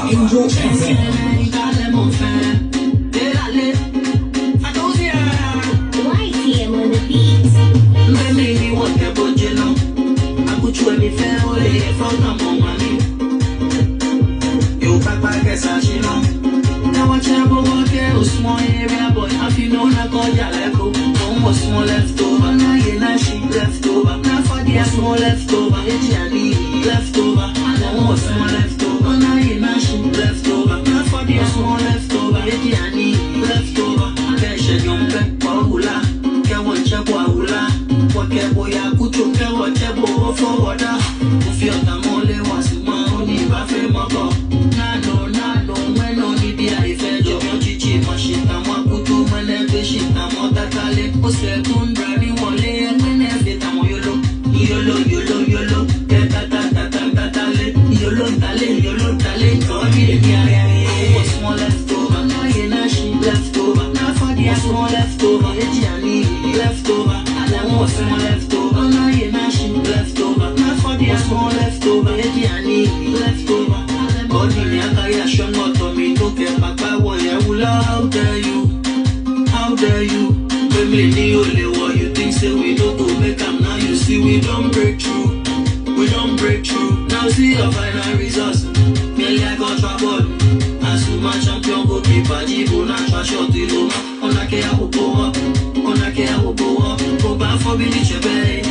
Enjoy champion. YTM on the beat. Small area, but if you know not go Jaleko, almost small leftover. Now you know she leftover. Now for the small leftover, it's leftover. Almost small leftover. Now you know she leftover. Now for the small leftover, it's leftover. Keshe jompe paula, kewa chakwa ula, wakebo ya kucho kewa chebo forwarda. Ufiota mole wasuma oni bafe mako. Nano, when only the ife jomo chichi mashita makutu manebe shita motakale. Ose kundrani wale ngene feta moyolo. Yolo, tale. Yolo tale, kodi ya. Small leftover, now you know she leftover. Now for the small leftover, it's leftover. Alamo small leftover, now you know she leftover. Now for the small leftover, it's leftover. Body ni akaya shongo to me toke papa woya ula. How dare you? Family ni ole what you think say we don't go make am. Now you see we don't break through. Now see your final results. Me like got trouble. Asuma champion go keep a jibo na shot iloma. Onake ya upoa. Go back for bini chebe.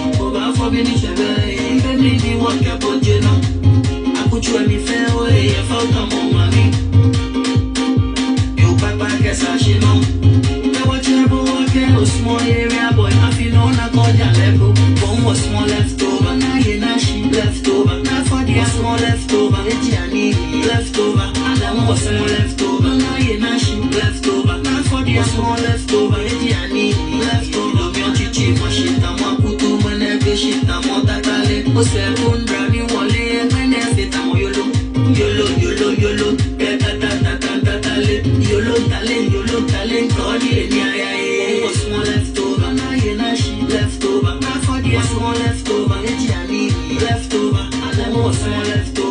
Family ni work ya ponjena. Akuchwe mi fe ole ya falta mo mami. You papa kesa shino. Small area boy, if you know not go Jaleko, one was small leftover. Now you know she leftover. Now for the small leftover, it's leftover. Adam was small leftover. Now you know she leftover. Now for the small leftover, it's leftover. Your chichi mashita makutu manebe shita motakale. Ose kundrani wale ngene feta moyolo. Yolo, tale, kodi ya. Small leftover, now you know she leftover. Now for the small leftover, it's leftover. Alamo small leftover.